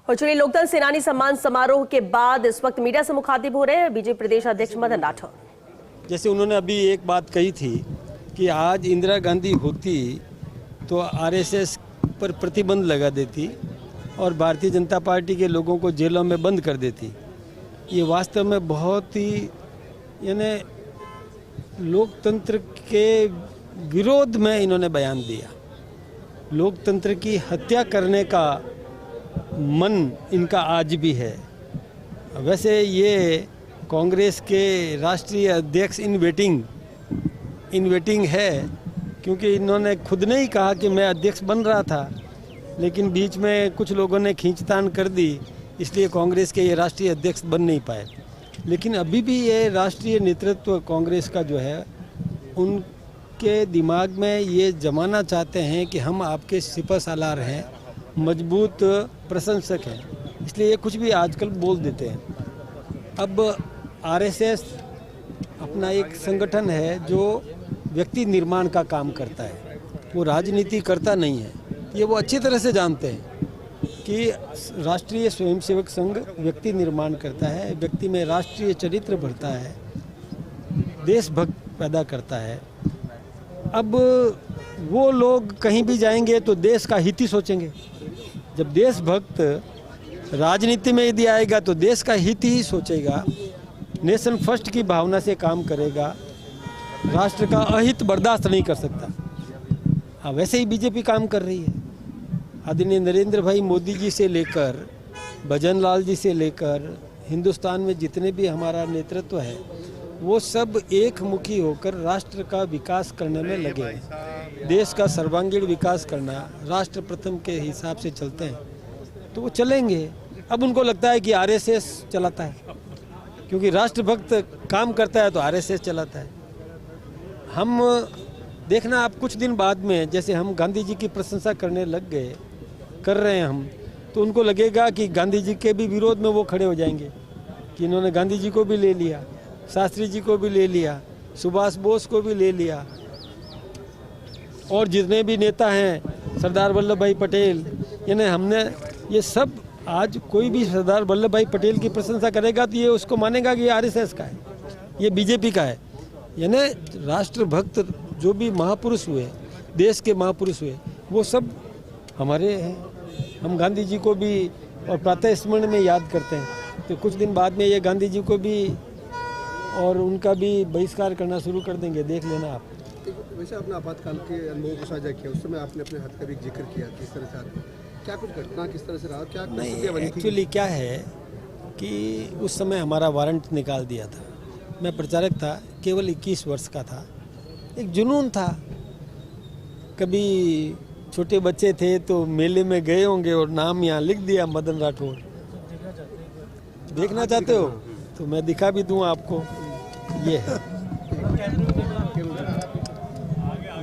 और चलिए, लोकदल सेनानी सम्मान समारोह के बाद इस वक्त मीडिया से मुखातिब हो रहे हैं बीजेपी प्रदेश अध्यक्ष मदन राठौर। जैसे उन्होंने अभी एक बात कही थी कि आज इंदिरा गांधी होती तो आरएसएस पर प्रतिबंध लगा देती और भारतीय जनता पार्टी के लोगों को जेलों में बंद कर देती। ये वास्तव में बहुत ही यानी लोकतंत्र के विरोध में इन्होंने बयान दिया। लोकतंत्र की हत्या करने का मन इनका आज भी है। वैसे ये कांग्रेस के राष्ट्रीय अध्यक्ष इन वेटिंग है, क्योंकि इन्होंने खुद ने ही कहा कि मैं अध्यक्ष बन रहा था, लेकिन बीच में कुछ लोगों ने खींचतान कर दी, इसलिए कांग्रेस के ये राष्ट्रीय अध्यक्ष बन नहीं पाए। लेकिन अभी भी ये राष्ट्रीय नेतृत्व कांग्रेस का जो है, उनके दिमाग में ये जमाना चाहते हैं कि हम आपके सिपह सालार हैं, मजबूत प्रशंसक हैं, इसलिए ये कुछ भी आजकल बोल देते हैं। अब आरएसएस अपना एक संगठन है जो व्यक्ति निर्माण का काम करता है, वो राजनीति करता नहीं है। ये वो अच्छी तरह से जानते हैं कि राष्ट्रीय स्वयंसेवक संघ व्यक्ति निर्माण करता है, व्यक्ति में राष्ट्रीय चरित्र भरता है, देशभक्त पैदा करता है। अब वो लोग कहीं भी जाएंगे तो देश का हित ही सोचेंगे। जब देशभक्त राजनीति में यदि आएगा तो देश का हित ही सोचेगा, नेशन फर्स्ट की भावना से काम करेगा, राष्ट्र का अहित बर्दाश्त नहीं कर सकता। हाँ, वैसे ही बीजेपी काम कर रही है। आदरणीय नरेंद्र भाई मोदी जी से लेकर भजन लाल जी से लेकर हिंदुस्तान में जितने भी हमारा नेतृत्व है, वो सब एक मुखी होकर राष्ट्र का विकास करने में लगे हैं। देश का सर्वांगीण विकास करना, राष्ट्र प्रथम के हिसाब से चलते हैं तो वो चलेंगे। अब उनको लगता है कि आरएसएस चलाता है, क्योंकि राष्ट्रभक्त काम करता है तो आरएसएस चलाता है। हम देखना, आप कुछ दिन बाद में जैसे हम गांधी जी की प्रशंसा करने लग गए, कर रहे हैं हम, तो उनको लगेगा कि गांधी जी के भी विरोध में वो खड़े हो जाएंगे कि इन्होंने गांधी जी को भी ले लिया, शास्त्री जी को भी ले लिया, सुभाष बोस को भी ले लिया, और जितने भी नेता हैं, सरदार वल्लभ भाई पटेल, यानी हमने ये सब, आज कोई भी सरदार वल्लभ भाई पटेल की प्रशंसा करेगा तो ये उसको मानेगा कि ये आरएसएस का है, ये बीजेपी का है। यानी राष्ट्रभक्त जो भी महापुरुष हुए, देश के महापुरुष हुए, वो सब हमारे हैं। हम गांधी जी को भी और प्रातः स्मरण में याद करते हैं, तो कुछ दिन बाद में ये गांधी जी को भी और उनका भी बहिष्कार करना शुरू कर देंगे, देख लेना आप। वैसे आपने आपातकाल के अनुभव को साझा किया, उस समय आपने अपने हाथ का भी जिक्र किया, किस तरह से क्या कुछ घटना किस तरह से रहा, क्या नहीं? एक्चुअली क्या है कि उस समय हमारा वारंट निकाल दिया था। मैं प्रचारक था, केवल 21 वर्ष का था। एक जुनून था, कभी छोटे बच्चे थे तो मेले में गए होंगे और नाम यहाँ लिख दिया मदन राठौर। देखना चाहते हो तो मैं दिखा भी दूँ आपको। ये है,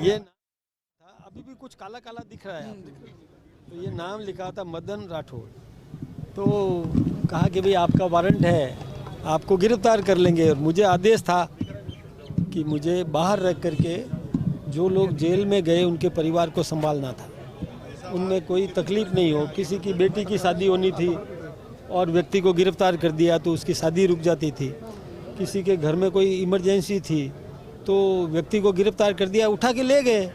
ये था, अभी भी कुछ काला काला दिख रहा है आपको। तो ये नाम लिखा था मदन राठौर। तो कहा कि भाई आपका वारंट है, आपको गिरफ्तार कर लेंगे। और मुझे आदेश था कि मुझे बाहर रख करके जो लोग जेल में गए उनके परिवार को संभालना था, उनमें कोई तकलीफ नहीं हो। किसी की बेटी की शादी होनी थी और व्यक्ति को गिरफ्तार कर दिया तो उसकी शादी रुक जाती थी। किसी के घर में कोई इमरजेंसी थी तो व्यक्ति को गिरफ्तार कर दिया, उठा के ले गए,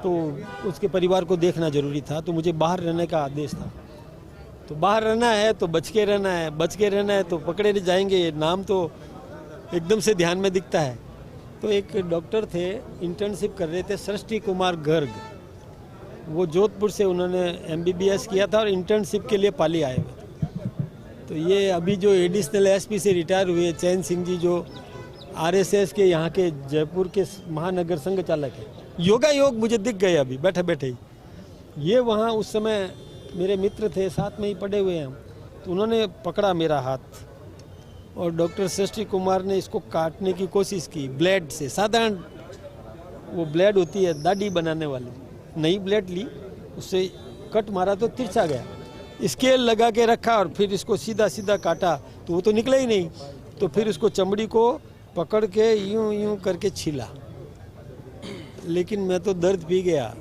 तो उसके परिवार को देखना जरूरी था। तो मुझे बाहर रहने का आदेश था। तो बाहर रहना है तो बच के रहना है, बच के रहना है तो पकड़े नहीं जाएंगे। नाम तो एकदम से ध्यान में दिखता है। तो एक डॉक्टर थे, इंटर्नशिप कर रहे थे, सृष्टि कुमार गर्ग, वो जोधपुर से उन्होंने MBBS किया था और इंटर्नशिप के लिए पाली आए हुए। तो ये अभी जो एडिशनल SP से रिटायर हुए चैन सिंह जी, जो RSS के यहाँ के जयपुर के महानगर संघ चालक है, योगा योग मुझे दिख गए अभी बैठे बैठे ही। ये वहाँ उस समय मेरे मित्र थे, साथ में ही पड़े हुए हैं हम। तो उन्होंने पकड़ा मेरा हाथ और डॉक्टर सृष्टि कुमार ने इसको काटने की कोशिश की ब्लेड से। साधारण वो ब्लेड होती है दाढ़ी बनाने वाली, नई ब्लेड ली, उससे कट मारा तो तिरछा गया। स्केल लगा के रखा और फिर इसको सीधा सीधा काटा तो वो तो निकला ही नहीं। तो फिर उसको चमड़ी को पकड़ के यूं यूं करके छीला, लेकिन मैं तो दर्द पी गया।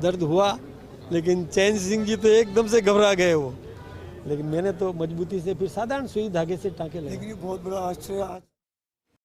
दर्द हुआ लेकिन चैन सिंह जी तो एकदम से घबरा गए वो, लेकिन मैंने तो मजबूती से फिर साधारण सुई धागे से टाँके लगे। लेकिन ये बहुत बड़ा आश्चर्य